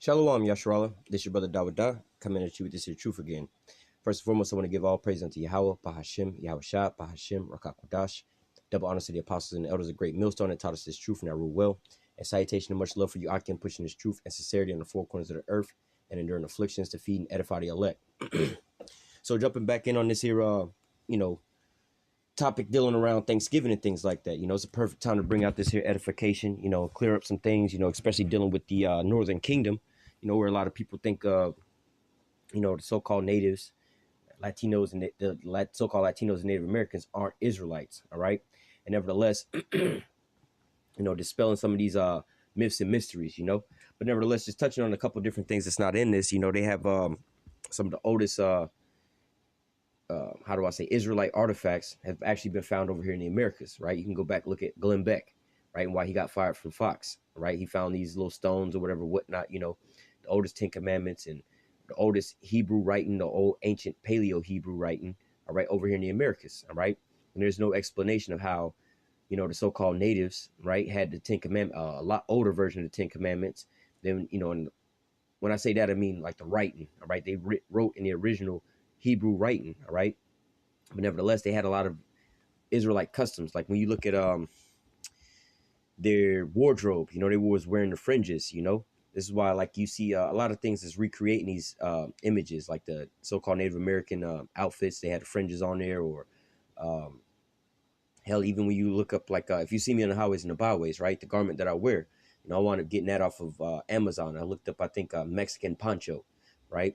Shalom, Yasharallah. This is your brother Dawada, coming at you with this here truth again. First and foremost, I want to give all praise unto Yahawah, Bahashim, Yahawashi, Bahashim, Rakakwadash. Double honors to the apostles and the elders of great millstone that taught us this truth and that rule well. And salutation and much love for you, Akim, pushing this truth and sincerity on the four corners of the earth and enduring afflictions to feed and edify the elect. So jumping back in on this here, topic dealing around Thanksgiving and things like that. It's a perfect time to bring out this here edification, clear up some things, especially dealing with the Northern Kingdom, where a lot of people think, the so-called natives, Latinos, and the so-called Latinos and Native Americans aren't Israelites. All right. And nevertheless, dispelling some of these myths and mysteries, but nevertheless, just touching on a couple of different things that's not in this, they have some of the oldest Israelite artifacts have actually been found over here in the Americas, right? You can go back, look at Glenn Beck, right? And why he got fired from Fox, right? He found these little stones or whatever, whatnot, the oldest 10 Commandments and the oldest Hebrew writing, the old ancient Paleo Hebrew writing, all right, over here in the Americas, all right? And there's no explanation of how, the so-called natives, right, had the 10 Commandments, a lot older version of the 10 Commandments. Then, and when I say that, I mean like the writing, all right? They wrote in the original Hebrew writing, all right? But nevertheless, they had a lot of Israelite customs. Like when you look at their wardrobe, they was wearing the fringes, This is why, like, you see a lot of things is recreating these images, like the so-called Native American outfits. They had the fringes on there, or hell, even when you look up, like, if you see me on the highways and the byways, right, the garment that I wear, I wound up getting that off of Amazon. I looked up, I think, Mexican poncho, right?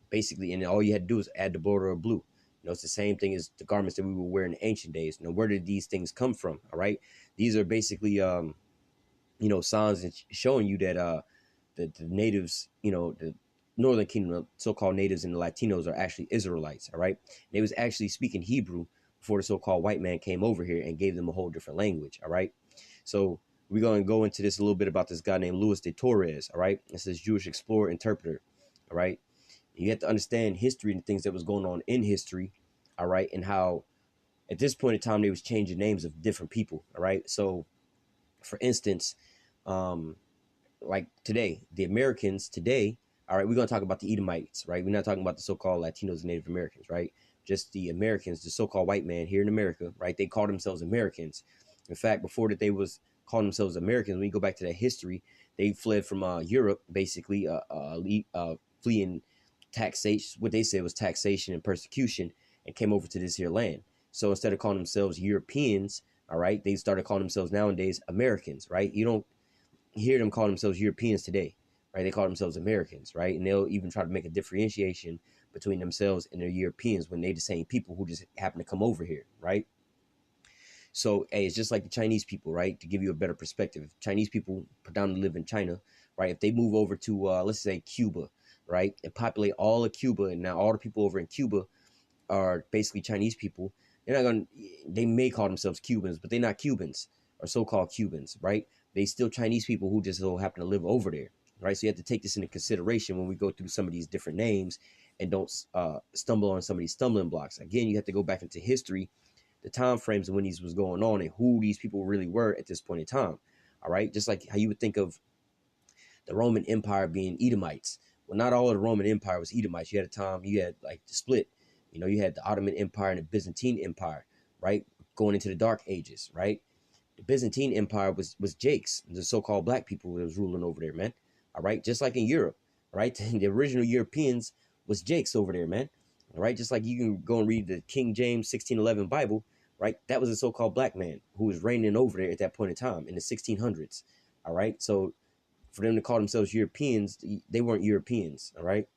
Basically, and all you had to do is add the border of blue. It's the same thing as the garments that we were wearing in ancient days. Where did these things come from? All right. These are basically, signs and showing you that the natives, the Northern Kingdom, so-called natives and the Latinos are actually Israelites. All right. They was actually speaking Hebrew before the so-called white man came over here and gave them a whole different language. All right. So we're going to go into this a little bit about this guy named Luis de Torres. All right. This is Jewish explorer, interpreter. All right. You have to understand history and things that was going on in history, all right, and how at this point in time they was changing names of different people, all right. So, for instance, like today, the Americans today, all right, we're going to talk about the Edomites, right? We're not talking about the so-called Latinos and Native Americans, right? Just the Americans, the so-called white man here in America, right? They call themselves Americans. In fact, before that they was calling themselves Americans, when you go back to that history, they fled from Europe, basically, fleeing taxation, what they said was taxation and persecution, and came over to this here land. So instead of calling themselves Europeans, all right, they started calling themselves nowadays Americans, right? You don't hear them call themselves Europeans today, right? They call themselves Americans, right? And they'll even try to make a differentiation between themselves and their Europeans when they're the same people who just happen to come over here, right? So, hey, it's just like the Chinese people, right? To give you a better perspective, Chinese people predominantly live in China, right? If they move over to, let's say, Cuba, right, and populate all of Cuba, and now all the people over in Cuba are basically Chinese people, they may call themselves Cubans, but they're not Cubans or so-called Cubans, right? They still Chinese people who just so happen to live over there, right? So you have to take this into consideration when we go through some of these different names and don't stumble on some of these stumbling blocks. Again, you have to go back into history, the time frames of when these was going on and who these people really were at this point in time, all right? Just like how you would think of the Roman Empire being Edomites. Well, not all of the Roman Empire was Edomites. You had a time, you had like the split. You had the Ottoman Empire and the Byzantine Empire, right? Going into the Dark Ages, right? The Byzantine Empire was Jakes, the so-called black people that was ruling over there, man. All right, just like in Europe, right? The original Europeans was Jakes over there, man. All right, just like you can go and read the King James 1611 Bible, right? That was a so-called black man who was reigning over there at that point in time in the 1600s. All right, so for them to call themselves Europeans, they weren't Europeans, all right?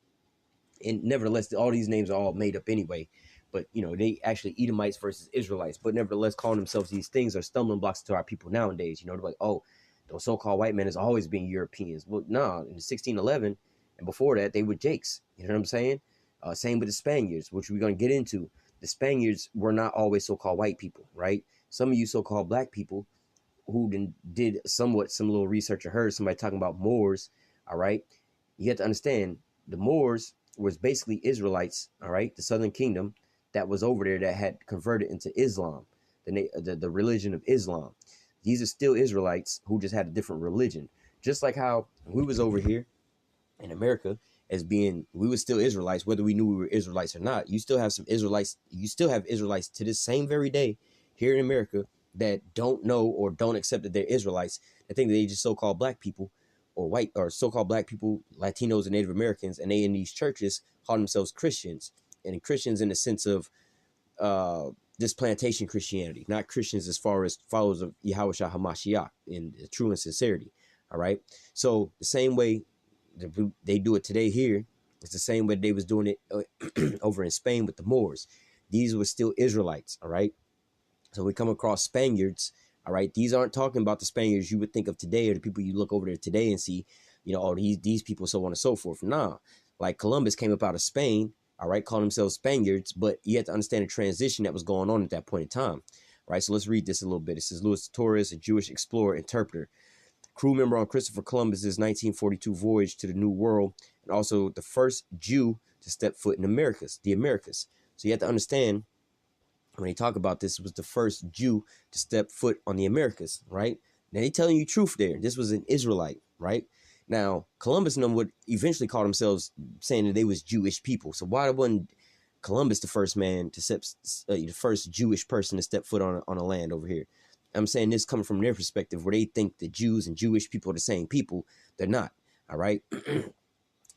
And nevertheless, all these names are all made up anyway. But, they actually Edomites versus Israelites. But nevertheless, calling themselves these things are stumbling blocks to our people nowadays. They're like, oh, those so-called white men has always been Europeans. Well, no, in 1611 and before that, they were Jakes. You know what I'm saying? Same with the Spaniards, which we're going to get into. The Spaniards were not always so-called white people, right? Some of you so-called black people who did somewhat some little research or heard somebody talking about Moors, all right? You have to understand the Moors was basically Israelites, all right, the Southern Kingdom that was over there that had converted into Islam, the religion of Islam. These are still Israelites who just had a different religion. Just like how we was over here in America as being, we were still Israelites, whether we knew we were Israelites or not. You still have some Israelites, you still have Israelites to this same very day here in America that don't know or don't accept that they're Israelites. They think that they just so-called black people or white or so-called black people, Latinos and Native Americans, and they in these churches call themselves Christians, and Christians in the sense of this plantation Christianity, not Christians as far as followers of YAHAWASHI HaMashiach in true and sincerity. All right. So the same way they do it today here, it's the same way they was doing it over in Spain with the Moors. These were still Israelites. All right. So we come across Spaniards. All right. These aren't talking about the Spaniards you would think of today or the people you look over there today and see, you know, oh, these people, so on and so forth. Nah, like Columbus came up out of Spain. All right, calling themselves Spaniards, but you have to understand the transition that was going on at that point in time. All right, so let's read this a little bit. It says, Louis Torres, a Jewish explorer, interpreter, crew member on Christopher Columbus's 1942 voyage to the New World, and also the first Jew to step foot in the Americas. So you have to understand, when they talk about this, it was the first Jew to step foot on the Americas, right? Now they telling you truth there. This was an Israelite, right? Now, Columbus and them would eventually call themselves saying that they was Jewish people. So why wasn't Columbus the first man to step, the first Jewish person to step foot on a land over here? I'm saying this coming from their perspective, where they think the Jews and Jewish people are the same people. They're not. All right.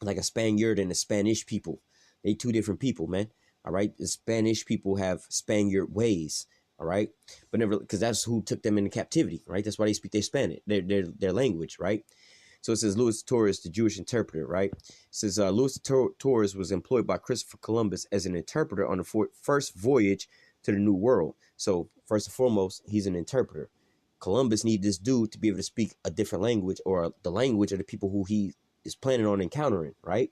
Like a Spaniard and a Spanish people. They two different people, man. All right. The Spanish people have Spaniard ways. All right. But never, because that's who took them into captivity. Right. That's why they speak their Spanish, their language. Right. So it says Louis Torres, the Jewish interpreter, right? It says Louis Torres was employed by Christopher Columbus as an interpreter on the first voyage to the New World. So first and foremost, he's an interpreter. Columbus needed this dude to be able to speak a different language, or the language of the people who he is planning on encountering, right?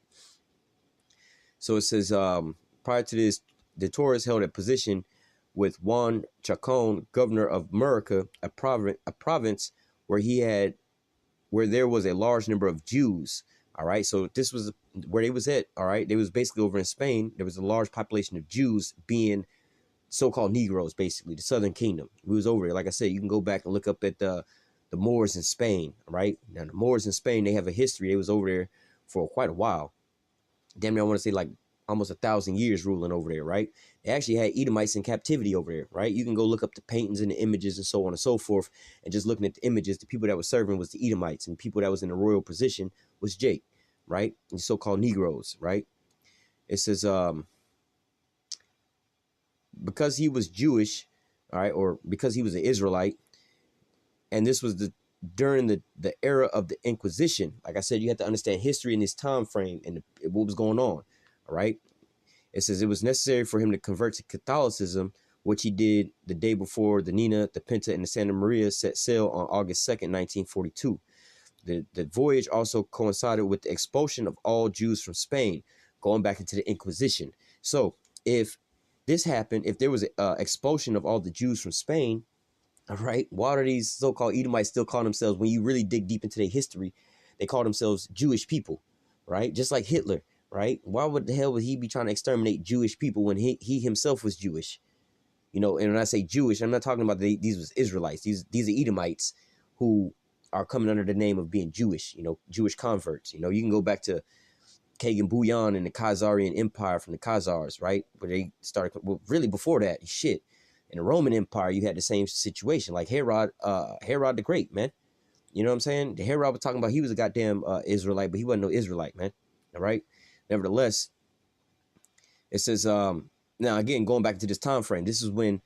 So it says prior to this, the Torres held a position with Juan Chacon, governor of America, a province where there was a large number of Jews. All right. So this was where they was at. All right. They was basically over in Spain. There was a large population of Jews, being so-called Negroes, basically the Southern Kingdom. We was over there. Like I said, you can go back and look up at the Moors in Spain. All right. Now the Moors in Spain, they have a history. They was over there for quite a while. Damn near, I want to say like almost 1,000 years ruling over there, right? They actually had Edomites in captivity over there, right? You can go look up the paintings and the images and so on and so forth. And just looking at the images, the people that were serving was the Edomites, and the people that was in the royal position was Jake, right? And so-called Negroes, right? It says, because he was Jewish, all right, or because he was an Israelite, and this was during the era of the Inquisition. Like I said, you have to understand history in this time frame and what was going on. All right. It says it was necessary for him to convert to Catholicism, which he did the day before the Nina, the Pinta, and the Santa Maria set sail on August 2nd, 1942. The voyage also coincided with the expulsion of all Jews from Spain, going back into the Inquisition. So if this happened, if there was an expulsion of all the Jews from Spain, all right, why are these so-called Edomites still call themselves, when you really dig deep into their history, they call themselves Jewish people, right? Just like Hitler. Right? Why would the hell would he be trying to exterminate Jewish people when he himself was Jewish? You know, and when I say Jewish, I'm not talking about these was Israelites. These are Edomites who are coming under the name of being Jewish, you know, Jewish converts. You know, you can go back to Kagan Bouillon and the Khazarian Empire from the Khazars, right? Where they started, well, really before that, shit. In the Roman Empire, you had the same situation, like Herod the Great, man. You know what I'm saying? The Herod was talking about he was a goddamn Israelite, but he wasn't no Israelite, man. All right? Nevertheless, it says, now again, going back to this time frame, this is when,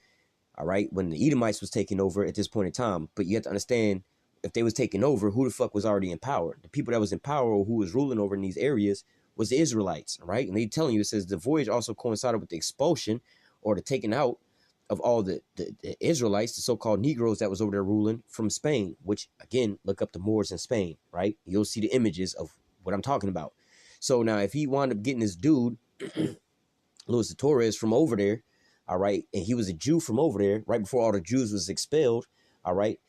all right, when the Edomites was taking over at this point in time. But you have to understand, if they was taking over, who the fuck was already in power? The people that was in power or who was ruling over in these areas was the Israelites, all right? And they telling you, it says the voyage also coincided with the expulsion or the taking out of all the Israelites, the so-called Negroes that was over there ruling from Spain, which, again, look up the Moors in Spain, right? You'll see the images of what I'm talking about. So now if he wound up getting this dude, Louis Torres, from over there, all right, and he was a Jew from over there, right before all the Jews was expelled, all right.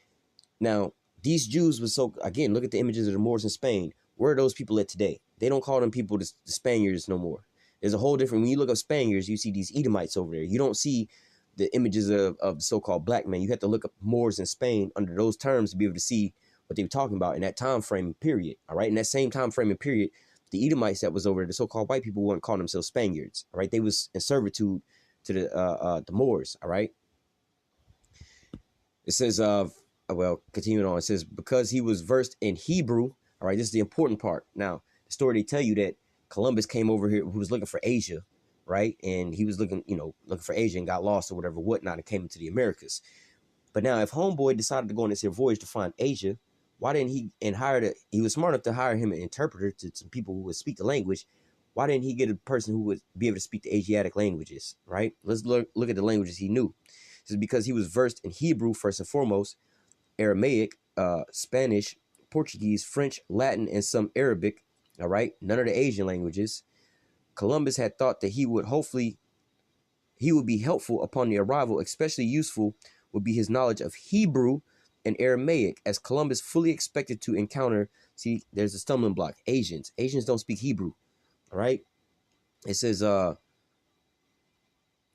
Now, these Jews was so, again, look at the images of the Moors in Spain. Where are those people at today? They don't call them people the Spaniards no more. There's a whole different, when you look up Spaniards, you see these Edomites over there. You don't see the images of so-called black men. You have to look up Moors in Spain under those terms to be able to see what they were talking about in that time frame period, all right. In that same time frame and period, the Edomites that was over there, the so-called white people, wouldn't call themselves Spaniards. All right, they was in servitude to the Moors. All right. It says, well, continuing on, it says, because he was versed in Hebrew. All right, this is the important part. Now, the story, they tell you that Columbus came over here, who was looking for Asia, right? And he was looking, looking for Asia and got lost or whatever, whatnot, and came into the Americas. But now, if homeboy decided to go on this here voyage to find Asia, why didn't he, he was smart enough to hire him an interpreter to some people who would speak the language. Why didn't he get a person who would be able to speak the Asiatic languages, right? Let's look at the languages he knew. This is because he was versed in Hebrew, first and foremost, Aramaic, Spanish, Portuguese, French, Latin, and some Arabic, all right? None of the Asian languages. Columbus had thought that he would be helpful upon the arrival. Especially useful would be his knowledge of Hebrew and Aramaic, as Columbus fully expected to encounter. See, there's a stumbling block. Asians don't speak Hebrew, all right? It says it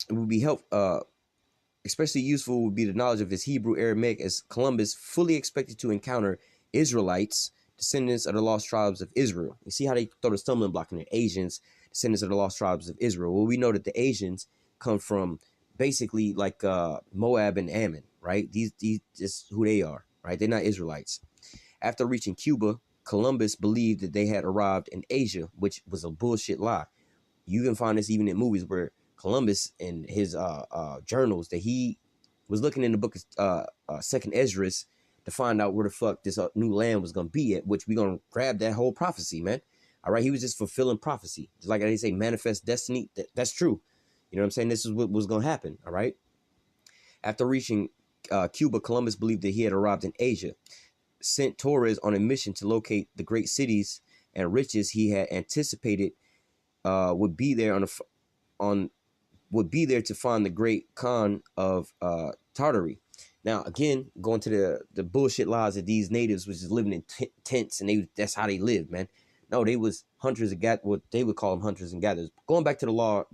would be especially useful would be the knowledge of his Hebrew, Aramaic, as Columbus fully expected to encounter Israelites, descendants of the lost tribes of Israel. You see how they throw the stumbling block in there? Asians, descendants of the lost tribes of Israel. Well, we know that the Asians come from basically like Moab and Ammon, right? These is who they are, right? They're not Israelites. After reaching Cuba, Columbus believed that they had arrived in Asia, which was a bullshit lie. You can find this even in movies where Columbus in his journals that he was looking in the book of Second Esdras to find out where the fuck this new land was gonna be at, which we're gonna grab that whole prophecy, man. All right, he was just fulfilling prophecy, just like they say, manifest destiny. That's true. You know what I'm saying? This is what was gonna happen. All right. After reaching Cuba, Columbus believed that he had arrived in Asia, sent Torres on a mission to locate the great cities and riches he had anticipated would be there would be there to find the great Khan of Tartary. Now, again, going to the bullshit lies that these natives was just living in tents, and that's how they lived, man. No, they was hunters and what they would call them, hunters and gatherers. Going back to the law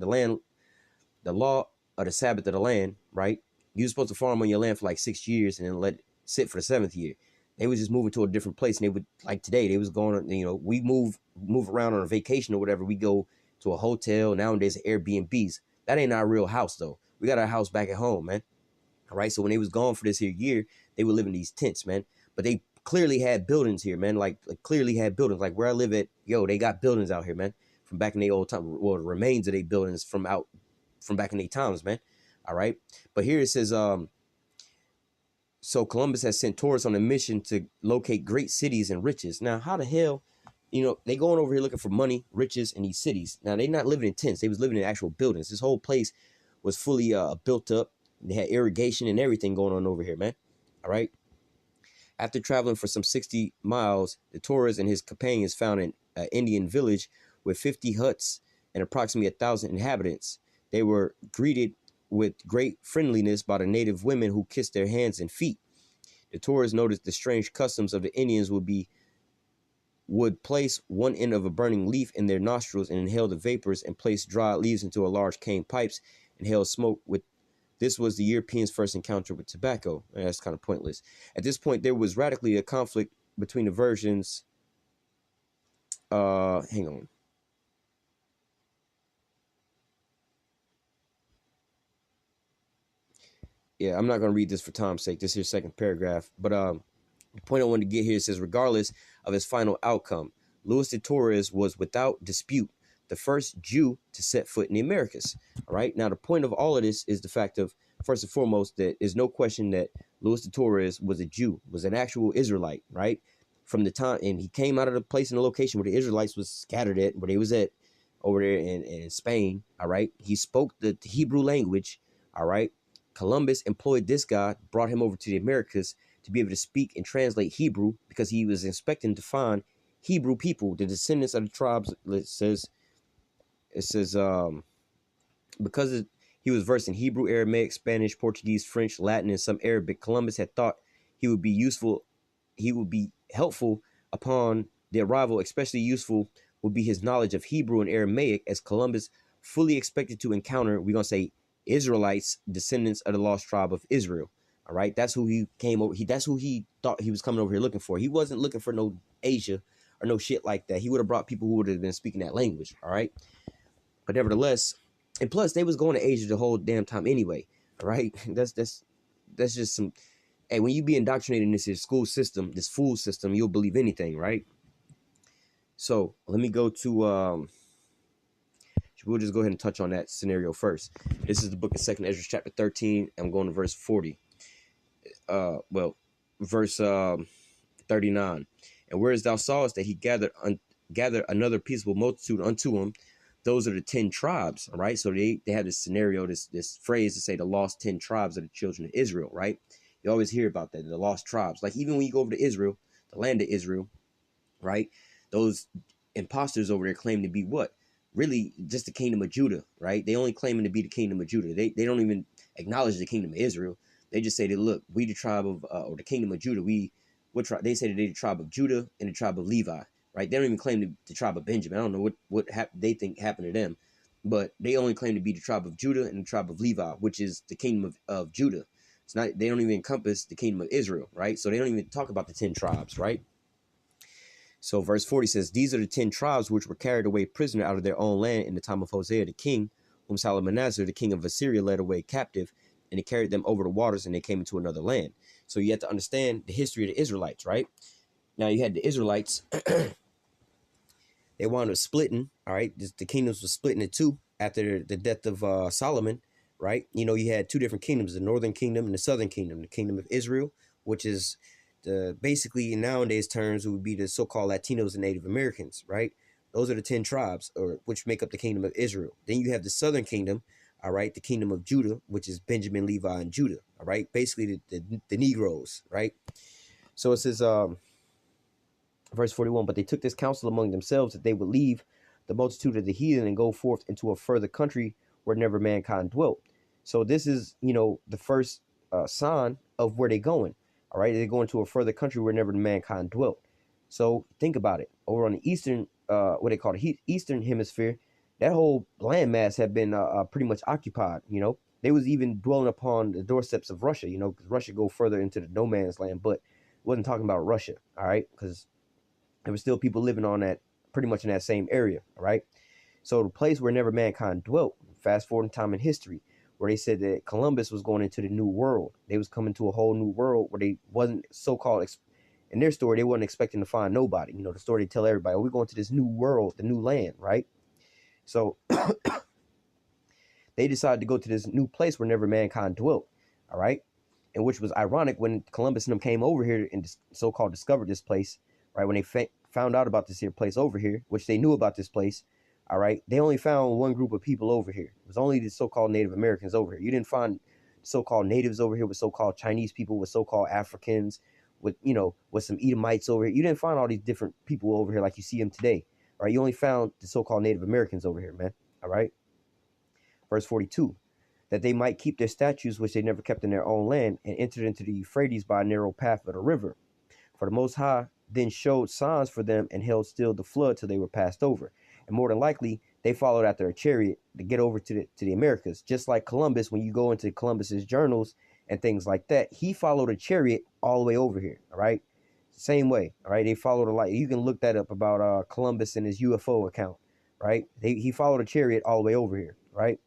of the Sabbath of the land, right? You were supposed to farm on your land for like 6 years and then let it sit for the 7th year. They was just moving to a different place, and they would, like today, they was going, we move around on a vacation or whatever. We go to a hotel, nowadays Airbnbs. That ain't our real house, though. We got our house back at home, man. All right, so when they was gone for this here year, they would live in these tents, man. But they clearly had buildings here, man. Like clearly had buildings. Like where I live at, they got buildings out here, man. From back in the old time. Well, the remains of their buildings from back in their times, man. All right. But here it says, so Columbus has sent Taurus on a mission to locate great cities and riches. Now, how the hell, they going over here looking for money, riches, and these cities. Now, they not living in tents. They was living in actual buildings. This whole place was fully built up. They had irrigation and everything going on over here, man. All right. After traveling for some 60 miles, the Taurus and his companions found an Indian village with 50 huts and approximately 1,000 inhabitants. They were greeted with great friendliness by the native women who kissed their hands and feet. The Taurus noticed the strange customs of the Indians would place one end of a burning leaf in their nostrils and inhale the vapors, and place dry leaves into a large cane pipes and inhale smoke with. This was the Europeans' first encounter with tobacco. That's kind of pointless. At this point, there was radically a conflict between the versions. Hang on. Yeah, I'm not going to read this for time's sake. This is second paragraph. But the point I wanted to get here says, regardless of his final outcome, Luis de Torres was without dispute the first Jew to set foot in the Americas. All right. Now, the point of all of this is the fact of, first and foremost, that there's no question that Luis de Torres was a Jew, was an actual Israelite, right? From the time, and he came out of the place in the location where the Israelites was scattered at, where they was at over there in Spain. All right. He spoke the Hebrew language. All right. Columbus employed this guy, brought him over to the Americas to be able to speak and translate Hebrew, because he was expecting to find Hebrew people, the descendants of the tribes. It says because he was versed in Hebrew, Aramaic, Spanish, Portuguese, French, Latin, and some Arabic, Columbus had thought he would be helpful upon the arrival. Especially useful would be his knowledge of Hebrew and Aramaic, as Columbus fully expected to encounter, we're going to say, Israelites, descendants of the lost tribe of Israel. All right. That's who he came over. That's who he thought he was coming over here looking for. He wasn't looking for no Asia or no shit like that. He would have brought people who would have been speaking that language. All right. But nevertheless, and plus they was going to Asia the whole damn time anyway. All right. That's just some. Hey, when you be indoctrinated in this school system, this fool system, you'll believe anything, right? So let me go to we'll just go ahead and touch on that scenario first. This is the book of 2nd Ezra, chapter 13. I'm going to verse 40. Verse 39. And whereas thou sawest that he gathered another peaceable multitude unto him, those are the 10 tribes, all right? So they have this scenario, this phrase to say the lost 10 tribes of the children of Israel, right? You always hear about that, the lost tribes. Like even when you go over to Israel, the land of Israel, right? Those imposters over there claim to be what? Really just the kingdom of Judah, right? They only claiming to be the kingdom of Judah. They don't even acknowledge the kingdom of Israel. They just say that, look, we the tribe of, or the kingdom of Judah. They say that they the tribe of Judah and the tribe of Levi, right? They don't even claim the tribe of Benjamin. I don't know what they think happened to them, but they only claim to be the tribe of Judah and the tribe of Levi, which is the kingdom of Judah. It's not, they don't even encompass the kingdom of Israel, right? So they don't even talk about the 10 tribes, right? So verse 40 says, these are the 10 tribes which were carried away prisoner out of their own land in the time of Hosea the king, whom Salmanassar, the king of Assyria, led away captive, and he carried them over the waters, and they came into another land. So you have to understand the history of the Israelites, right? Now you had the Israelites, they wound up splitting, all right? The kingdoms were splitting in two after the death of Solomon, right? You know, you had two different kingdoms, the northern kingdom and the southern kingdom. The kingdom of Israel, which is basically in nowadays terms, it would be the so-called Latinos and Native Americans, right? Those are the 10 tribes, or which make up the kingdom of Israel. Then you have the southern kingdom, all right, the kingdom of Judah, which is Benjamin, Levi, and Judah, all right? Basically the Negroes, right? So it says, verse 41, but they took this counsel among themselves that they would leave the multitude of the heathen and go forth into a further country where never mankind dwelt. So this is, you know, the first sign of where they're going. All right, they're going to a further country where never mankind dwelt. So think about it. Over on the eastern, what they call the eastern hemisphere, that whole landmass had been pretty much occupied. You know, they was even dwelling upon the doorsteps of Russia. You know, because Russia go further into the no man's land, but wasn't talking about Russia. All right, because there were still people living on that, pretty much in that same area. All right, so the place where never mankind dwelt. Fast forward in time in history, where they said that Columbus was going into the new world. They was coming to a whole new world where they wasn't so-called, in their story, they wasn't expecting to find nobody. You know, the story they tell everybody, oh, we're going to this new world, the new land, right? So they decided to go to this new place where never mankind dwelt, all right? And which was ironic when Columbus and them came over here and so-called discovered this place, right? When they found out about this here place over here, which they knew about this place, all right, they only found one group of people over here. It was only the so-called Native Americans over here. You didn't find so-called natives over here with so-called Chinese people, with so-called Africans, with, you know, with some Edomites over here. You didn't find all these different people over here like you see them today. All right, you only found the so-called Native Americans over here, man. All right. Verse 42, that they might keep their statutes which they never kept in their own land, and entered into the Euphrates by a narrow path of the river. For the Most High then showed signs for them and held still the flood till they were passed over. And more than likely, they followed after a chariot to get over to the Americas. Just like Columbus, when you go into Columbus's journals and things like that, he followed a chariot all the way over here. All right, same way. All right, they followed a light. You can look that up about Columbus and his UFO account. Right, he followed a chariot all the way over here. Right.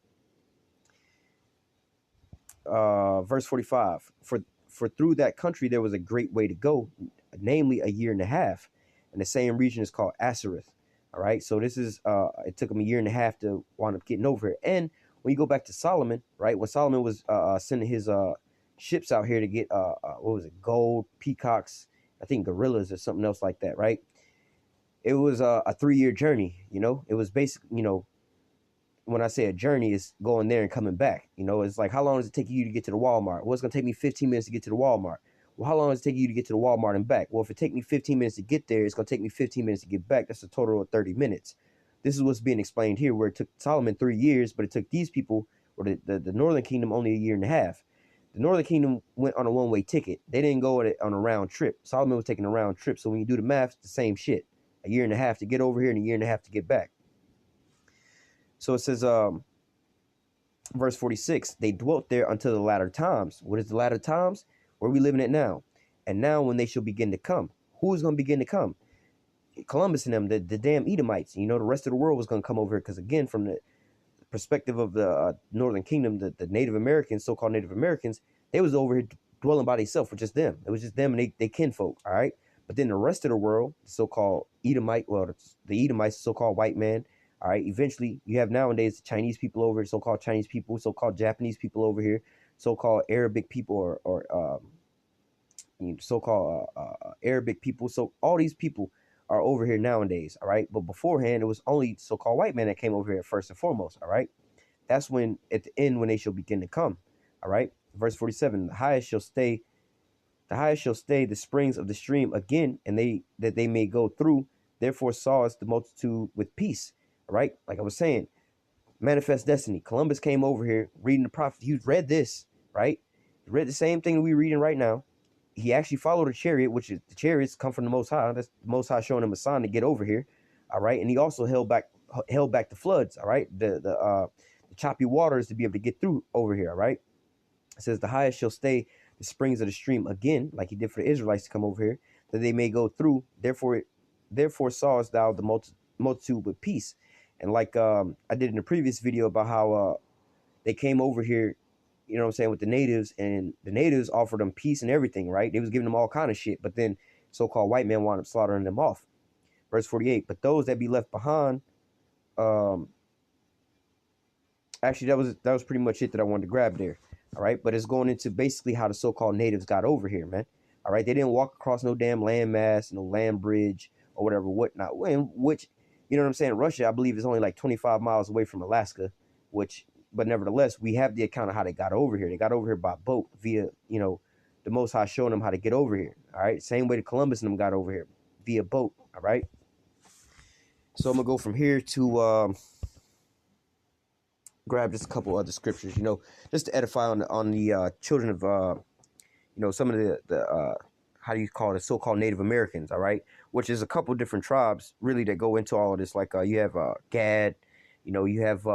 Verse 45. For through that country there was a great way to go, namely a year and a half, and the same region is called Ashereth. All right, so this is it took him a year and a half to wind up getting over here. And when you go back to Solomon, right, when Solomon was sending his ships out here to get what was it, gold, peacocks, I think gorillas or something else like that, right? It was a 3-year journey. You know, it was basically, you know, when I say a journey, it's going there and coming back. You know, it's like, how long does it take you to get to the Walmart? Well, it's gonna take me 15 minutes to get to the Walmart. Well, how long does it take you to get to the Walmart and back? Well, if it take me 15 minutes to get there, it's going to take me 15 minutes to get back. That's a total of 30 minutes. This is what's being explained here, where it took Solomon 3 years, but it took these people, or the Northern Kingdom, only a year and a half. The Northern Kingdom went on a one-way ticket. They didn't go on a round trip. Solomon was taking a round trip. So when you do the math, it's the same shit. A year and a half to get over here and a year and a half to get back. So it says, verse 46, they dwelt there until the latter times. What is the latter times? Where we living at now. And now when they shall begin to come. Who is going to begin to come? Columbus and them, the damn Edomites. You know, the rest of the world was going to come over here because, again, from the perspective of the Northern Kingdom, the Native Americans, so-called Native Americans, they was over here dwelling by themselves with just them. It was just them and they kinfolk, all right? But then the rest of the world, the so-called Edomite, well, the Edomites, so-called white man, all right? Eventually, you have nowadays the Chinese people over here, so-called Chinese people, so-called Japanese people over here, so-called Arabic people or so-called Arabic people. So all these people are over here nowadays, all right? But beforehand, it was only so-called white men that came over here first and foremost, all right? That's when, at the end, when they shall begin to come, all right? Verse 47, the highest shall stay the springs of the stream again, and that they may go through. Therefore sawest the multitude with peace, all right? Like I was saying, manifest destiny. Columbus came over here reading the prophet. He read this, right? He read the same thing that we're reading right now. He actually followed a chariot, which is the chariots come from the Most High. That's the Most High showing him a sign to get over here, all right? And he also held back the floods, all right? The choppy waters to be able to get through over here, all right? It says the highest shall stay the springs of the stream again, like he did for the Israelites to come over here, that they may go through. Therefore sawest thou the multitude with peace. And like I did in the previous video about how they came over here, you know what I'm saying, with the natives, and the natives offered them peace and everything, right? They was giving them all kind of shit, but then so-called white men wound up slaughtering them off. Verse 48, but those that be left behind, actually that was pretty much it that I wanted to grab there, all right? But it's going into basically how the so-called natives got over here, man, all right? They didn't walk across no damn landmass, no land bridge or whatever, whatnot, which, you know what I'm saying, Russia, I believe, is only like 25 miles away from Alaska, but nevertheless, we have the account of how they got over here. They got over here by boat via, you know, the Most High showing them how to get over here. All right. Same way the Columbus and them got over here via boat. All right. So I'm going to go from here to grab just a couple other scriptures, you know, just to edify on the children of, you know, some of the how do you call it, so-called Native Americans. All right. Which is a couple different tribes really that go into all of this. Like you have Gad, you know, you have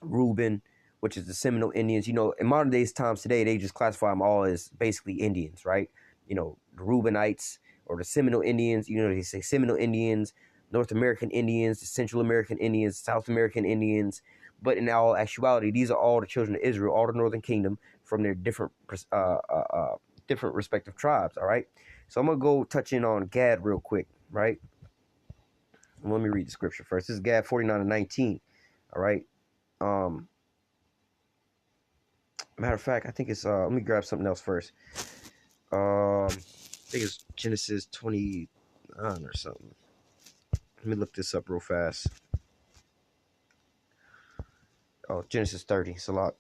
Reuben, which is the Seminole Indians. You know, in modern days times today, they just classify them all as basically Indians, right? You know, the Reubenites or the Seminole Indians, you know, they say Seminole Indians, North American Indians, the Central American Indians, South American Indians. But in all actuality, these are all the children of Israel, all the Northern Kingdom from their different respective tribes, all right? So I'm going to go touch in on Gad real quick, right? Let me read the scripture first. This is Gad 49:19, all right? Matter of fact, I think it's let me grab something else first. I think it's Genesis 29 or something. Let me look this up real fast. Oh, Genesis 30. It's a lot.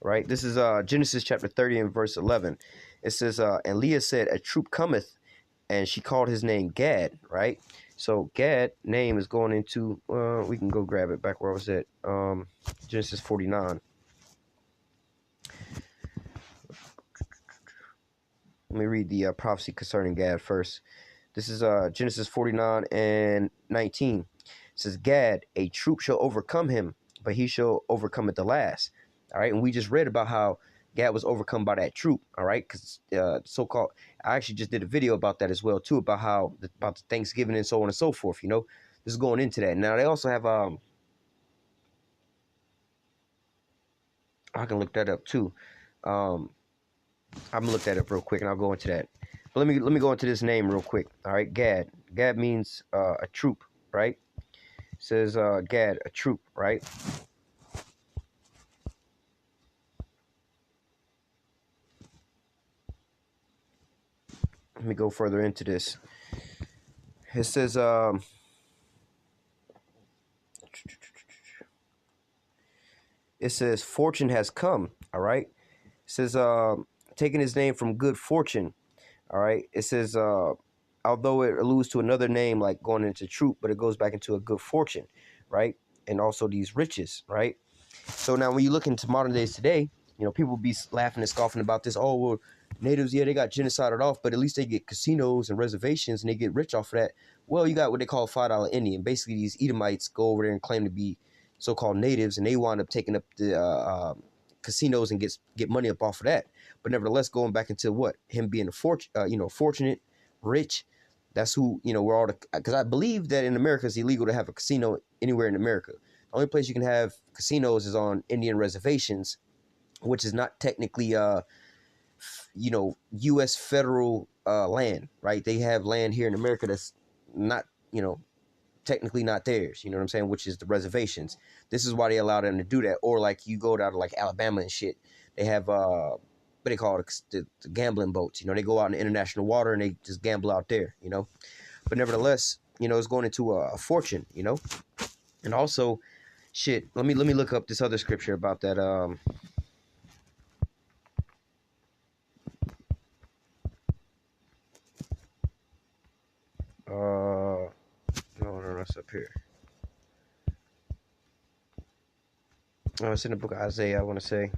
Right? This is Genesis chapter 30 and verse 11. It says, and Leah said, a troop cometh, and she called his name Gad, right? So Gad name is going into, we can go grab it back where I was at, Genesis 49. Let me read the prophecy concerning Gad first. This is Genesis 49:19. It says, Gad, a troop shall overcome him, but he shall overcome at the last. All right, and we just read about how Gad was overcome by that troop. All right, because so-called, I actually just did a video about that as well too, about how about the Thanksgiving and so on and so forth. You know, this is going into that. Now they also have I can look that up too. I'm gonna look that up real quick, and I'll go into that. But let me go into this name real quick. All right, Gad. Gad means a troop, right? It says Gad, a troop, right? Let me go further into this. It says fortune has come. All right. It says taking his name from good fortune. All right. It says although it alludes to another name like going into troop, but it goes back into a good fortune, right? And also these riches, right? So now when you look into modern days today, you know, people be laughing and scoffing about this. Oh, well, natives, yeah, they got genocided off, but at least they get casinos and reservations and they get rich off of that. Well, you got what they call $5 Indian. Basically, these Edomites go over there and claim to be so-called natives, and they wind up taking up the casinos and get money up off of that. But nevertheless, going back into what him being a fortunate, rich, That's who, you know, where all the, because I believe that in America it's illegal to have a casino anywhere in America. The only place you can have casinos is on Indian reservations, which is not technically you know, U.S. federal land, right? They have land here in America that's not, you know, technically not theirs, you know what I'm saying, which is the reservations. This is why they allow them to do that. Or like you go down to like Alabama and shit, they have what they call it, the gambling boats, you know, they go out in international water and they just gamble out there, you know. But nevertheless, you know, it's going into a fortune, you know. And also, shit, let me look up this other scripture about that. No, it's up here. Oh, it's in the book of Isaiah, I want to say.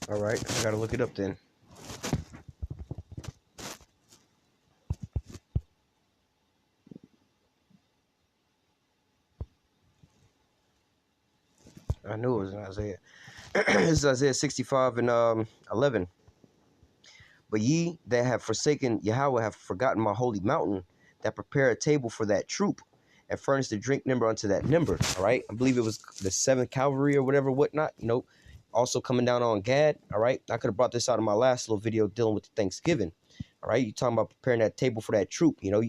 All right, I gotta look it up then. I knew it was in Isaiah. This is Isaiah 65 and 11. But ye that have forsaken Yahweh have forgotten my holy mountain, that prepare a table for that troop, and furnish the drink number unto that number. All right, I believe it was the 7th Cavalry or whatever, whatnot. You know, also coming down on Gad. All right, I could have brought this out in my last little video dealing with the Thanksgiving. All right, you talking about preparing that table for that troop. You know,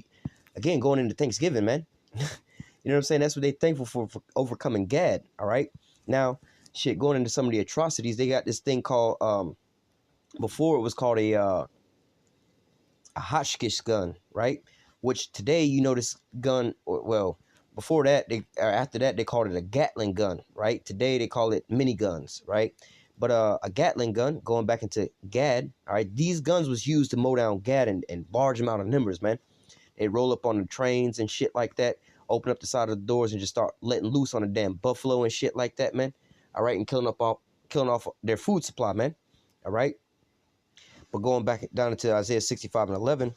again, going into Thanksgiving, man. You know what I'm saying? That's what they thankful for overcoming Gad. All right, now shit, going into some of the atrocities, they got this thing called before it was called a Hotchkiss gun, right? Which today, you know, this gun, well, before that, after that, they called it a Gatling gun, right? Today, they call it miniguns, right? But a Gatling gun, going back into Gad, all right, these guns was used to mow down Gad in large amount of numbers, man. They roll up on the trains and shit like that, open up the side of the doors and just start letting loose on the damn buffalo and shit like that, man. All right, and killing off their food supply, man. All right. But going back down into Isaiah 65 and 11,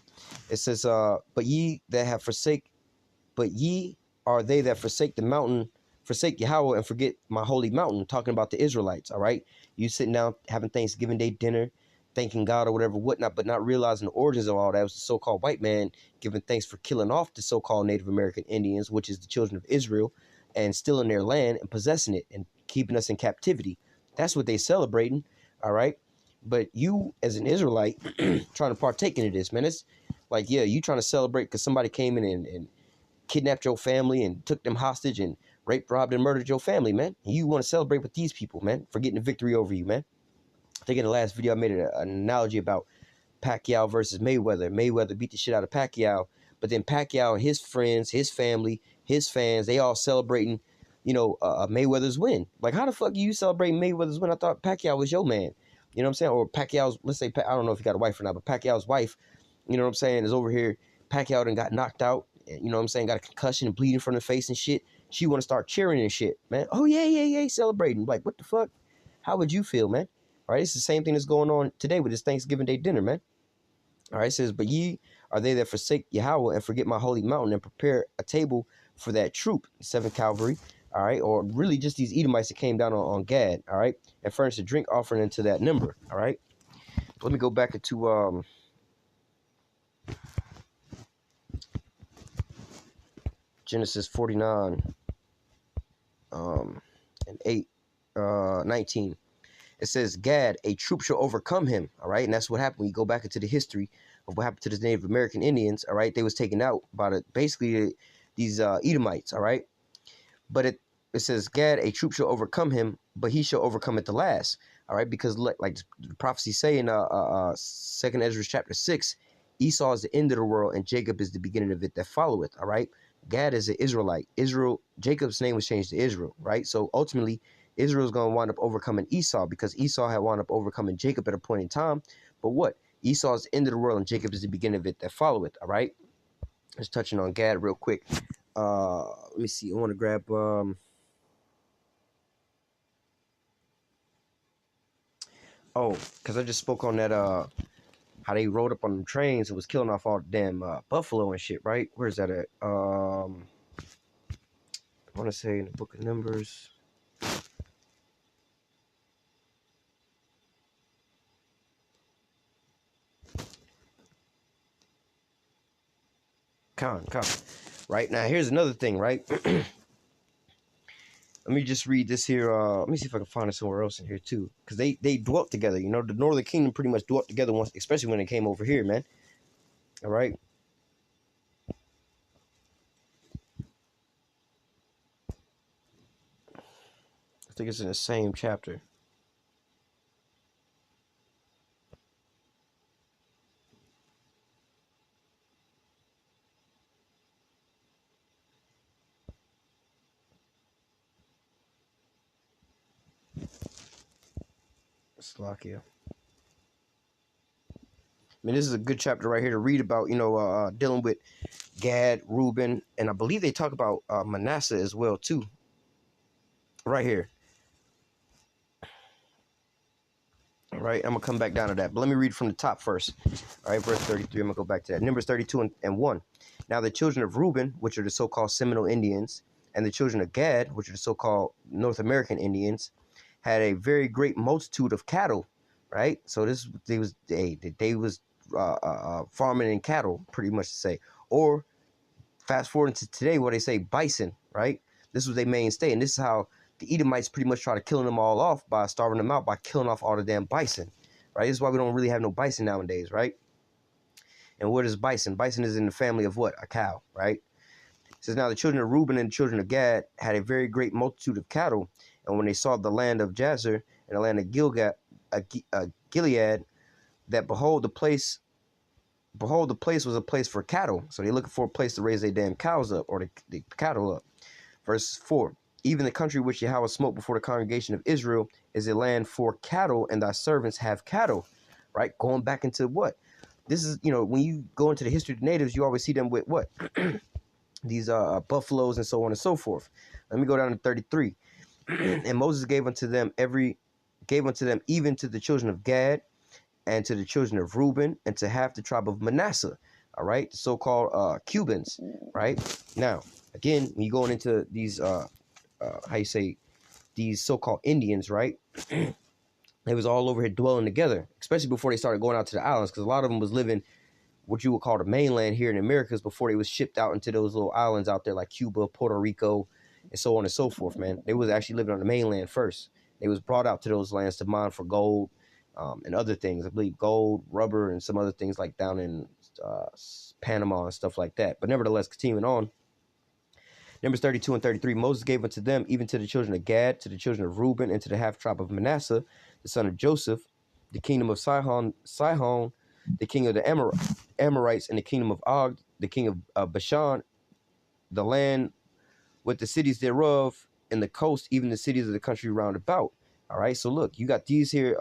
it says, but ye are they that forsake the mountain, forsake Yahweh and forget my holy mountain, talking about the Israelites, all right? You sitting down having Thanksgiving Day dinner, thanking God or whatever, whatnot, but not realizing the origins of all that. It was the so-called white man giving thanks for killing off the so-called Native American Indians, which is the children of Israel, and stealing their land and possessing it and keeping us in captivity. That's what they celebrating, all right? But you, as an Israelite, trying to partake into this, man, it's like, yeah, you trying to celebrate because somebody came in and kidnapped your family and took them hostage and raped, robbed, and murdered your family, man. And you want to celebrate with these people, man, for getting a victory over you, man. I think in the last video I made an analogy about Pacquiao versus Mayweather. Mayweather beat the shit out of Pacquiao, but then Pacquiao and his friends, his family, his fans, they all celebrating, you know, Mayweather's win. Like, how the fuck are you celebrating Mayweather's win? I thought Pacquiao was your man. You know what I'm saying? Or Pacquiao's, let's say, I don't know if he got a wife or not, but Pacquiao's wife, you know what I'm saying, is over here. Pacquiao done got knocked out, you know what I'm saying, got a concussion and bleeding from the face and shit. She want to start cheering and shit, man. Oh, yeah, celebrating. Like, what the fuck? How would you feel, man? All right, it's the same thing that's going on today with this Thanksgiving Day dinner, man. All right, it says, but ye are they that forsake Yahweh and forget my holy mountain and prepare a table for that troop, 7th Cavalry, all right, or really just these Edomites that came down on Gad, all right, and furnish a drink offering into that number, all right. Let me go back into Genesis 49 and 19. It says, Gad, a troop shall overcome him, all right, and that's what happened when you go back into the history of what happened to the Native American Indians, all right. They was taken out by basically these Edomites, all right. But it says, Gad, a troop shall overcome him, but he shall overcome at the last. All right, because like the prophecy say in 2nd Ezra chapter 6, Esau is the end of the world and Jacob is the beginning of it that followeth. All right, Gad is an Israelite. Jacob's name was changed to Israel. Right, so ultimately Israel's going to wind up overcoming Esau because Esau had wound up overcoming Jacob at a point in time. But what? Esau is the end of the world and Jacob is the beginning of it that followeth. All right, just touching on Gad real quick. Let me see. I want to grab oh, because I just spoke on that how they rode up on them trains and was killing off all the damn buffalo and shit, right? Where's that at? I want to say in the book of Numbers. Con. Right, now here's another thing, right? Let me just read this here. Let me see if I can find it somewhere else in here too, because they dwelt together. You know, the Northern Kingdom pretty much dwelt together once, especially when they came over here, man. All right. I think it's in the same chapter. Slovakia. I mean, this is a good chapter right here to read about, you know, dealing with Gad, Reuben, and I believe they talk about Manasseh as well, too. Right here. All right, I'm going to come back down to that. But let me read from the top first. All right, verse 33, I'm going to go back to that. Numbers 32 and 1. Now the children of Reuben, which are the so-called Seminole Indians, and the children of Gad, which are the so-called North American Indians, had a very great multitude of cattle, right? So they was farming and cattle, pretty much to say. Or fast forward to today, where they say bison, right? This was their mainstay, and this is how the Edomites pretty much try to killing them all off by starving them out by killing off all the damn bison, right? This is why we don't really have no bison nowadays, right? And what is bison? Bison is in the family of what? A cow, right? It says, now the children of Reuben and the children of Gad had a very great multitude of cattle, and when they saw the land of Jazer and the land of Gilead, that behold, the place was a place for cattle. So they're looking for a place to raise their damn cows up, or the cattle up. Verse 4, even the country which YAHAWAH smote before the congregation of Israel is a land for cattle, and thy servants have cattle, right? Going back into what? This is, you know, when you go into the history of the natives, you always see them with what? These buffaloes and so on and so forth. Let me go down to 33. And Moses gave unto them even to the children of Gad and to the children of Reuben and to half the tribe of Manasseh. All right, the so-called Cubans. Right now, again, when you going into these how you say, these so-called Indians, right? They was all over here dwelling together, especially before they started going out to the islands, because a lot of them was living what you would call the mainland here in the Americas before they was shipped out into those little islands out there like Cuba, Puerto Rico, and so on and so forth, man. They was actually living on the mainland first. They was brought out to those lands to mine for gold and other things. I believe gold, rubber, and some other things like down in Panama and stuff like that. But nevertheless, continuing on, Numbers 32 and 33, Moses gave unto them, even to the children of Gad, to the children of Reuben, and to the half tribe of Manasseh, the son of Joseph, the kingdom of Sihon, the king of the Amorites, and the kingdom of Og, the king of Bashan, the land with the cities thereof, and the coast, even the cities of the country round about. All right, so look, you got these here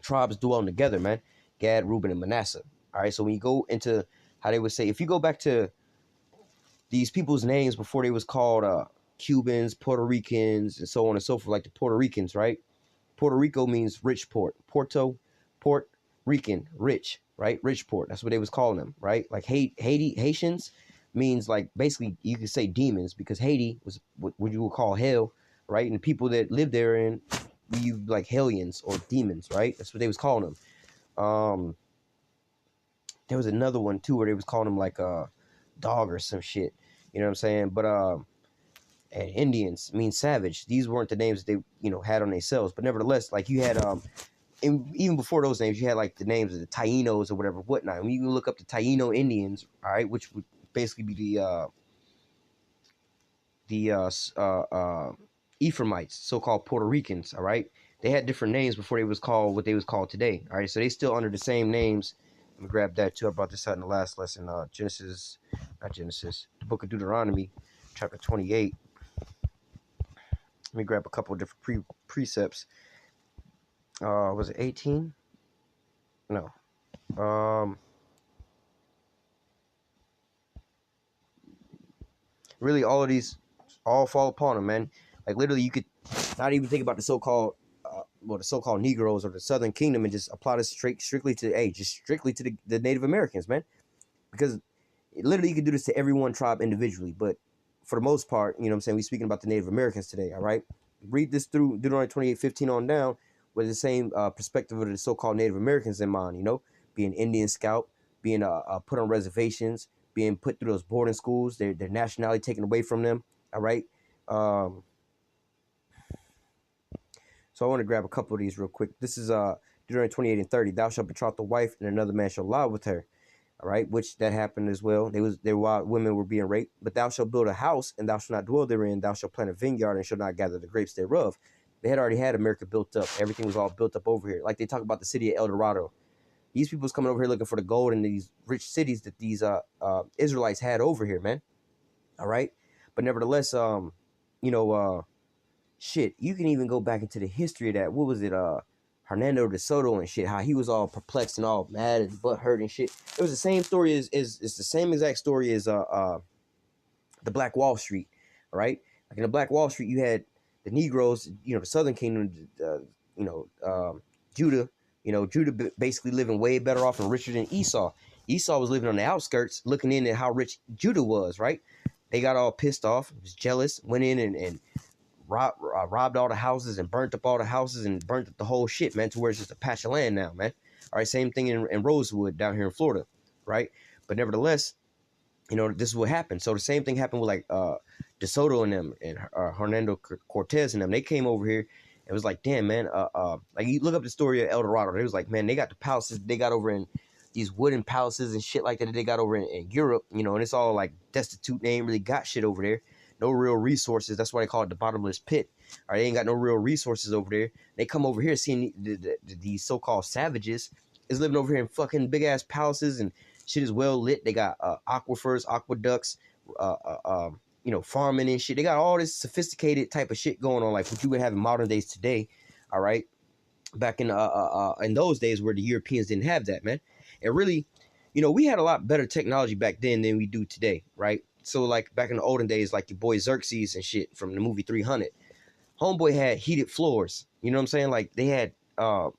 tribes dwelling together, man. Gad, Reuben, and Manasseh. All right, so when you go into how they would say, if you go back to these people's names before they was called Cubans, Puerto Ricans, and so on and so forth, like the Puerto Ricans, right? Puerto Rico means rich port. Port Rican, rich, right? Rich port. That's what they was calling them, right? Like Haitians means like basically you could say demons, because Haiti was what you would call hell, right? And the people that lived there in you like hellions or demons, right? That's what they was calling them. There was another one too where they was calling them like a dog or some shit. You know what I'm saying? But and Indians mean savage. These weren't the names that they, you know, had on themselves. But nevertheless, like you had and even before those names, you had like the names of the Tainos or whatever, whatnot. When you look up the Taino Indians, all right, which would basically be the Ephraimites, so-called Puerto Ricans, all right. They had different names before they was called what they was called today. All right, so they still under the same names. Let me grab that too. I brought this out in the last lesson. The book of Deuteronomy, chapter 28. Let me grab a couple of different precepts. Was it 18? No. Really, all of these all fall upon them, man. Like literally, you could not even think about the so-called the so-called Negroes or the Southern Kingdom and just apply this strictly to the Native Americans, man. Because literally you can do this to every one tribe individually, but for the most part, you know what I'm saying, we're speaking about the Native Americans today, all right? Read this through Deuteronomy 28:15 on down with the same perspective of the so-called Native Americans in mind, you know, being Indian scout, being put on reservations, being put through those boarding schools, their nationality taken away from them, all right? So I want to grab a couple of these real quick. This is Deuteronomy 28:30. Thou shalt betroth the wife, and another man shall lie with her. All right, which that happened as well. While women were being raped. But thou shalt build a house, and thou shalt not dwell therein. Thou shalt plant a vineyard, and shalt not gather the grapes thereof. They had already had America built up. Everything was all built up over here. Like they talk about the city of El Dorado. These people's coming over here looking for the gold in these rich cities that these Israelites had over here, man. All right, but nevertheless, shit, you can even go back into the history of that. What was it? Hernando de Soto and shit, how he was all perplexed and all mad and butt hurt and shit. It was the same story as it's the same exact story as the Black Wall Street, right? Like in the Black Wall Street, you had the Negroes, you know, the Southern Kingdom, Judah, Judah basically living way better off and richer than Esau. Esau was living on the outskirts, looking in at how rich Judah was, right? They got all pissed off, was jealous, went in and robbed all the houses and burnt up all the houses and burnt up the whole shit, man, to where it's just a patch of land now, man. All right, same thing in Rosewood down here in Florida, right? But nevertheless, this is what happened. So the same thing happened with like DeSoto and them and Hernando Cortez and them. They came over here. It was like, damn, man. Like you look up the story of El Dorado. It was like, man, they got the palaces they got over in these wooden palaces and shit like that they got over in Europe, and it's all like destitute. They ain't really got shit over there. No real resources. That's why they call it the bottomless pit. All right, they ain't got no real resources over there. They come over here seeing these so-called savages is living over here in fucking big ass palaces and shit is well lit. They got aquifers, aqueducts, farming and shit. They got all this sophisticated type of shit going on, like what you would have in modern days today. All right, back in those days where the Europeans didn't have that, man. And really, we had a lot better technology back then than we do today, right? So like back in the olden days, like your boy Xerxes and shit from the movie 300, homeboy had heated floors. You know what I'm saying? Like they had, I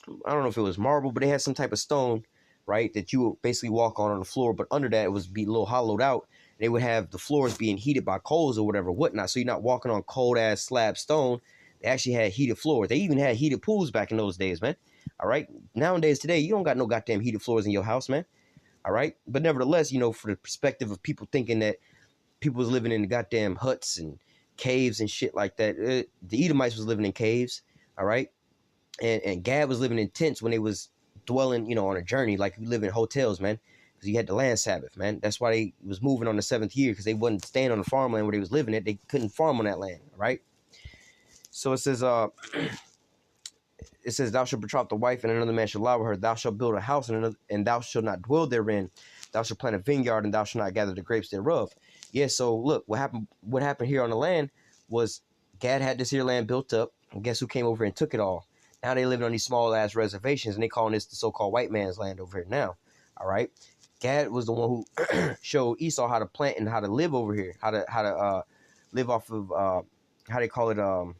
don't know if it was marble, but they had some type of stone, right? That you would basically walk on the floor. But under that, it was be a little hollowed out. They would have the floors being heated by coals or whatever, whatnot. So you're not walking on cold ass slab stone. They actually had heated floors. They even had heated pools back in those days, man. All right. Nowadays, today, you don't got no goddamn heated floors in your house, man. All right. But nevertheless, for the perspective of people thinking that people was living in the goddamn huts and caves and shit like that. The Edomites was living in caves. All right. And Gad was living in tents when they was dwelling, on a journey. Like you live in hotels, man. Because you had the land Sabbath, man. That's why they was moving on the 7th year, because they wasn't staying on the farmland where they was living at. They couldn't farm on that land. All right. So it says, thou shalt betroth the wife, and another man shall lie with her. Thou shalt build a house, and thou shalt not dwell therein. Thou shalt plant a vineyard, and thou shalt not gather the grapes thereof. Yeah, so look, what happened here on the land was Gad had this here land built up, and guess who came over and took it all? Now they living on these small ass reservations, and they calling this the so-called white man's land over here now. All right, Gad was the one who showed Esau how to plant and how to live over here, how to live off of how they call it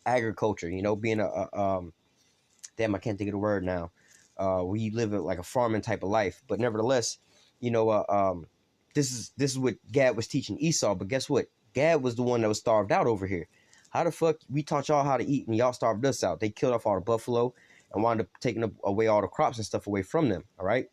agriculture, being damn, I can't think of the word now, where you live like a farming type of life. But nevertheless, this is what Gad was teaching Esau. But guess what? Gad was the one that was starved out over here. How the fuck we taught y'all how to eat and y'all starved us out? They killed off all the buffalo and wound up taking away all the crops and stuff away from them. All right.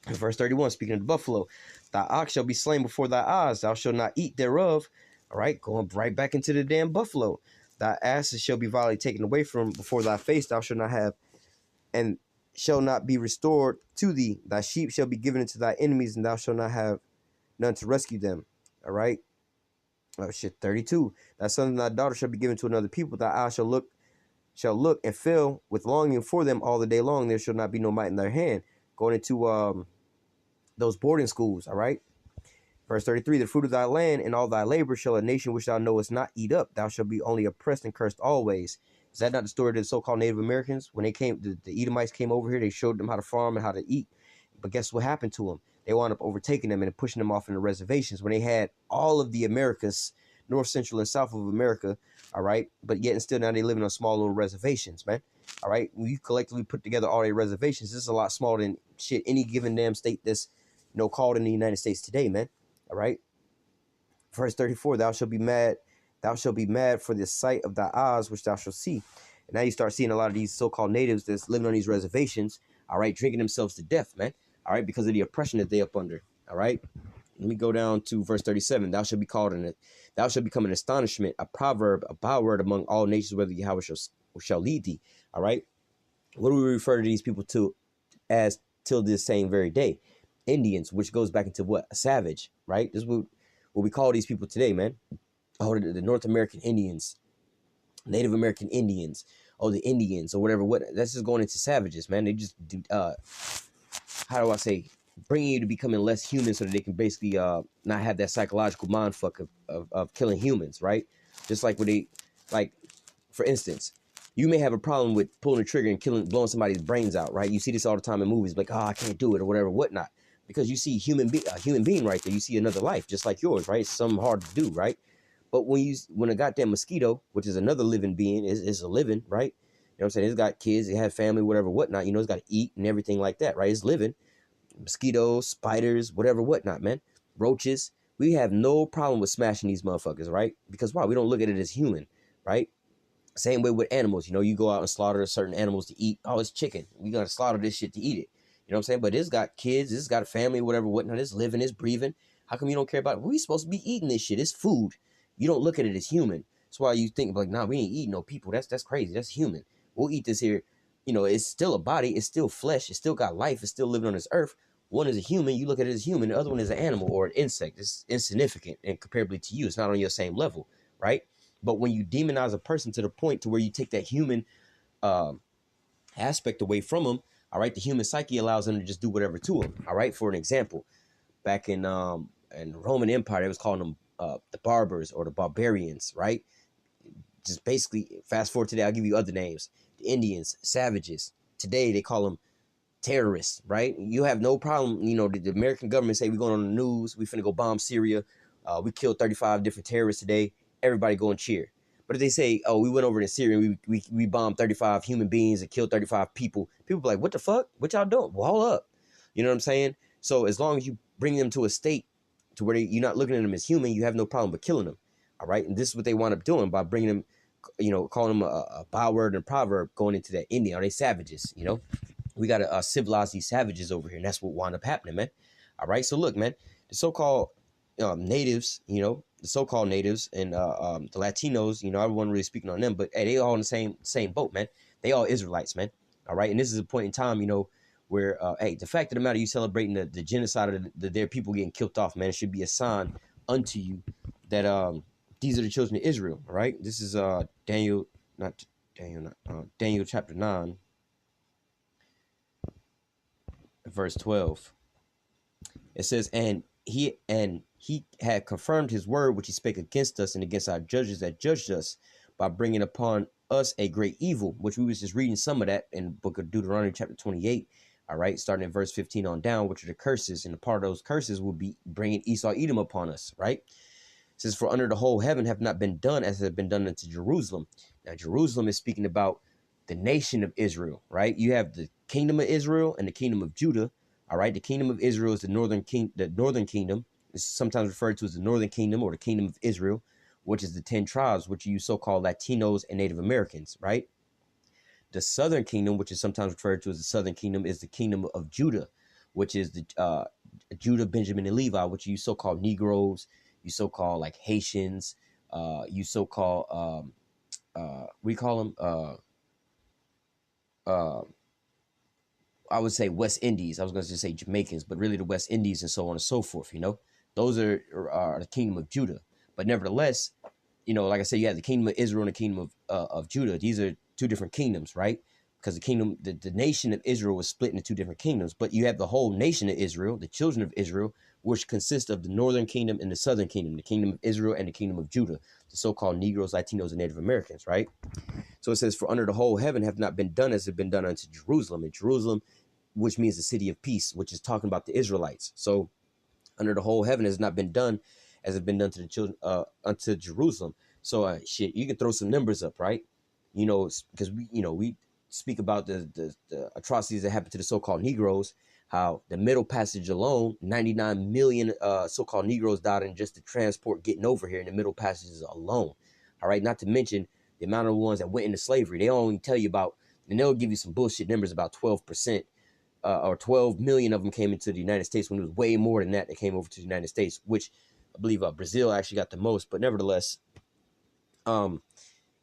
Verse 31, speaking of the buffalo, thy ox shall be slain before thy eyes, thou shalt not eat thereof. All right, going right back into the damn buffalo. Thy asses shall be violently taken away from before thy face, thou shalt not have, and shall not be restored to thee. Thy sheep shall be given into thy enemies, and thou shalt not have none to rescue them. All right. Oh shit, 32. Thy son and thy daughter shall be given to another people. Thy eyes shall look and fill with longing for them all the day long. There shall not be no might in their hand. Going into those boarding schools. All right. Verse 33, the fruit of thy land and all thy labor shall a nation which thou knowest not eat up. Thou shalt be only oppressed and cursed always. Is that not the story of the so-called Native Americans? When they came, the Edomites came over here, they showed them how to farm and how to eat. But guess what happened to them? They wound up overtaking them and pushing them off into reservations when they had all of the Americas, North, Central, and South of America. All right. But yet and still now they living on small little reservations, man. All right. When you collectively put together all their reservations, this is a lot smaller than shit any given damn state that's, you know, called in the United States today, man. All right. Verse 34, thou shalt be mad for the sight of thy eyes, which thou shalt see. And now you start seeing a lot of these so-called natives that's living on these reservations, all right, drinking themselves to death, man, all right, because of the oppression that they up under, all right. Let me go down to verse 37. Thou shalt become an astonishment, a proverb, a byword among all nations, whether Yahweh shall lead thee, all right. What do we refer to these people to as till this same very day? Indians, which goes back into what? A savage, right? This is what we call these people today, man. Oh, the North American Indians, Native American Indians, oh, the Indians or whatever. What? That's just going into savages, man. They just do, how do I say, bringing you to becoming less human so that they can basically not have that psychological mind fuck of killing humans, right? Just like when they, like, for instance, you may have a problem with pulling the trigger and blowing somebody's brains out, right? You see this all the time in movies, like, oh, I can't do it or whatever, whatnot. Because you see a human being right there. You see another life just like yours, right? It's something hard to do, right? But when a goddamn mosquito, which is another living being, is a living, right? You know what I'm saying? It's got kids, it has family, whatever, whatnot. You know, it's got to eat and everything like that, right? It's living. Mosquitoes, spiders, whatever, whatnot, man. Roaches. We have no problem with smashing these motherfuckers, right? Because why? We don't look at it as human, right? Same way with animals. You know, you go out and slaughter certain animals to eat. Oh, it's chicken. We got to slaughter this shit to eat it. You know what I'm saying? But it's got kids, it's got a family, whatever, whatnot. It's living, it's breathing. How come you don't care about it? We supposed to be eating this shit. It's food. You don't look at it as human. That's why you think like, nah, we ain't eating no people. That's crazy. That's human. We'll eat this here. You know, it's still a body. It's still flesh. It's still got life. It's still living on this earth. One is a human. You look at it as human. The other one is an animal or an insect. It's insignificant and comparably to you. It's not on your same level, right? But when you demonize a person to the point to where you take that human aspect away from them, all right, the human psyche allows them to just do whatever to them. All right, for an example, back in the Roman Empire, they was calling them the barbers or the barbarians, right? Just basically, fast forward today, I'll give you other names. The Indians, savages. Today, they call them terrorists, right? You have no problem, you know, the American government say we're going on the news, we finna go bomb Syria, we killed 35 different terrorists today, everybody go and cheer. But if they say, oh, we went over to Syria and we bombed 35 human beings and killed 35 people, people be like, what the fuck? What y'all doing? Well, hold up. You know what I'm saying? So as long as you bring them to a state to where you're not looking at them as human, you have no problem with killing them. All right. And this is what they wind up doing by bringing them, you know, calling them a byword and proverb going into that Indian. Are they savages? You know, we got to civilize these savages over here. And that's what wound up happening, man. All right. So look, man, the so-called natives, you know, the so-called natives and the Latinos, you know, I wasn't really speaking on them, but hey, they all in the same boat, man. They all Israelites, man. All right. And this is a point in time, you know, where, hey, the fact of the matter, you celebrating the genocide of their people getting killed off, man, it should be a sign unto you that these are the children of Israel. All right. This is Daniel chapter 9, verse 12. It says, and he had confirmed his word which he spake against us and against our judges that judged us, by bringing upon us a great evil, which we was just reading some of that in the book of Deuteronomy chapter 28. All right, starting in verse 15 on down, which are the curses, and a part of those curses will be bringing Esau Edom upon us. Right. It says, for under the whole heaven have not been done as have been done unto Jerusalem. Now Jerusalem is speaking about the nation of Israel. Right. You have the kingdom of Israel and the kingdom of Judah. All right, the kingdom of Israel is the northern kingdom. It's sometimes referred to as the northern kingdom or the kingdom of Israel, which is the 10 tribes, which you so-called Latinos and Native Americans, right? The southern kingdom, which is sometimes referred to as the southern kingdom, is the kingdom of Judah, which is the Judah, Benjamin, and Levi, which you so-called Negroes, you so-called like Haitians, you so-called we call them I would say West Indies. I was going to say Jamaicans, but really the West Indies and so on and so forth. You know, those are the kingdom of Judah. But nevertheless, you know, like I said, you have the kingdom of Israel and the kingdom of Judah. These are two different kingdoms, right? Because the nation of Israel was split into two different kingdoms. But you have the whole nation of Israel, the children of Israel, which consists of the northern kingdom and the southern kingdom, the kingdom of Israel and the kingdom of Judah, the so-called Negroes, Latinos, and Native Americans, right? So it says, for under the whole heaven have not been done as have been done unto Jerusalem. And Jerusalem, which means the city of peace, which is talking about the Israelites. So under the whole heaven has not been done as has been done to the children unto Jerusalem. So shit, you can throw some numbers up, right? You know, because we speak about the atrocities that happened to the so-called Negroes, how the Middle Passage alone, 99 million so-called Negroes died in just the transport getting over here in the Middle Passages alone. All right, not to mention the amount of ones that went into slavery. They only tell you about, and they'll give you some bullshit numbers about 12%, or 12 million of them came into the United States, when it was way more than that came over to the United States, which I believe Brazil actually got the most. But nevertheless, you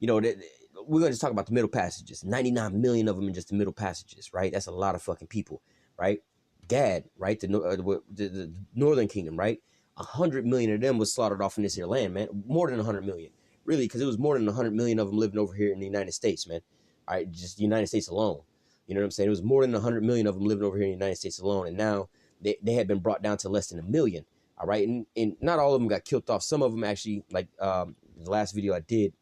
know, we're going to talk about the Middle Passages. 99 million of them in just the Middle Passages, right? That's a lot of fucking people, right? Gad, right? The Northern Kingdom, right? 100 million of them was slaughtered off in this here land, man. More than 100 million, really, because it was more than 100 million of them living over here in the United States, man. All right, just the United States alone. You know what I'm saying? It was more than 100 million of them living over here in the United States alone, and now they had been brought down to less than a million. All right, and not all of them got killed off. Some of them actually, like the last video I did,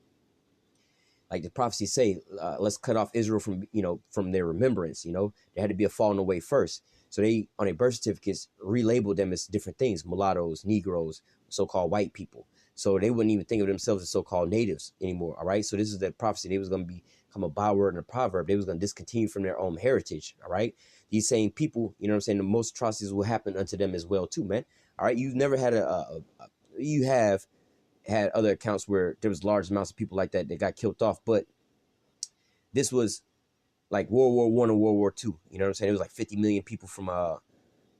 like the prophecies say, let's cut off Israel from, from their remembrance. You know, there had to be a falling away first. So they, on their birth certificates, relabeled them as different things: mulattoes, Negroes, so-called white people. So they wouldn't even think of themselves as so-called natives anymore. All right. So this is the prophecy. They was going to become a byword and a proverb. They was going to discontinue from their own heritage. All right. These same people, you know what I'm saying, the most atrocities will happen unto them as well too, man. All right. You've never had you have had other accounts where there was large amounts of people like that got killed off, but this was like World War I and World War II. You know what I'm saying? It was like 50 million people from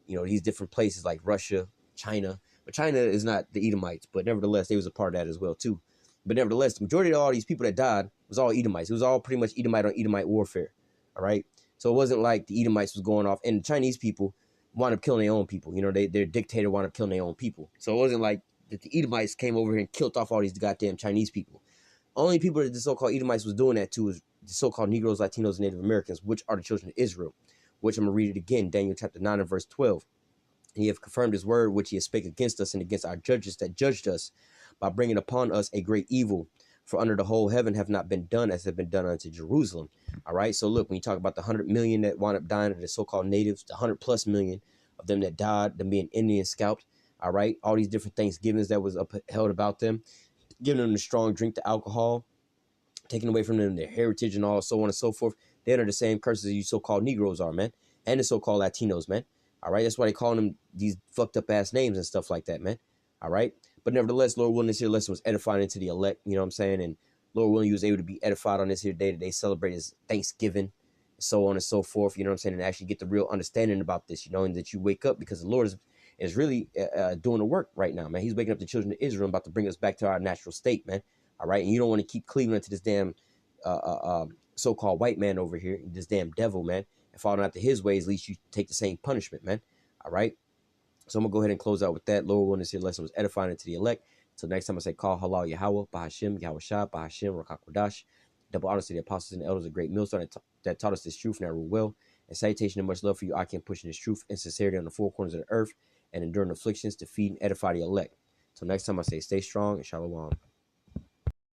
these different places like Russia, China. But China is not the Edomites, but nevertheless, they was a part of that as well too. But nevertheless, the majority of all these people that died was all Edomites. It was all pretty much Edomite on Edomite warfare. All right. So it wasn't like the Edomites was going off, and the Chinese people wound up killing their own people. You know, their dictator wound up killing their own people. So it wasn't like that the Edomites came over here and killed off all these goddamn Chinese people. Only people that the so-called Edomites was doing that to was the so-called Negroes, Latinos, and Native Americans, which are the children of Israel, which I'm going to read it again, Daniel chapter 9 and verse 12. And he have confirmed his word, which he has spake against us and against our judges that judged us, by bringing upon us a great evil. For under the whole heaven have not been done as have been done unto Jerusalem. All right. So look, when you talk about the 100 million that wound up dying of the so-called natives, the 100+ million of them that died, them being Indian scalped. All right. All these different Thanksgivings that was upheld about them, giving them the strong drink, the alcohol, taking away from them their heritage and all, so on and so forth. They're under the same curses as you so-called Negroes are, man. And the so-called Latinos, man. All right. That's why they call them these fucked up ass names and stuff like that, man. All right. But nevertheless, Lord willing, this here lesson was edifying into the elect, you know what I'm saying? And Lord willing, you was able to be edified on this here day that they celebrate as Thanksgiving, so on and so forth, you know what I'm saying? And actually get the real understanding about this, you know, and that you wake up, because the Lord is really doing the work right now, man. He's waking up the children of Israel, about to bring us back to our natural state, man. All right. And you don't want to keep cleaving into this damn so-called white man over here, this damn devil, man, and falling after his ways. At least you take the same punishment, man. All right. So I'm going to go ahead and close out with that. Lord willing, this here lesson was edifying into the elect. Until next time, I say, call halal Yahawah, Bahashim, YAHAWASHI, Bahashim, Rakakwadash. Double honors to the apostles and the elders of Great Millstone that taught us this truth and that rule well. And salutation and much love for you. I can pushing this truth and sincerity on the four corners of the earth and enduring afflictions to feed and edify the elect. Until next time, I say, stay strong and shalom.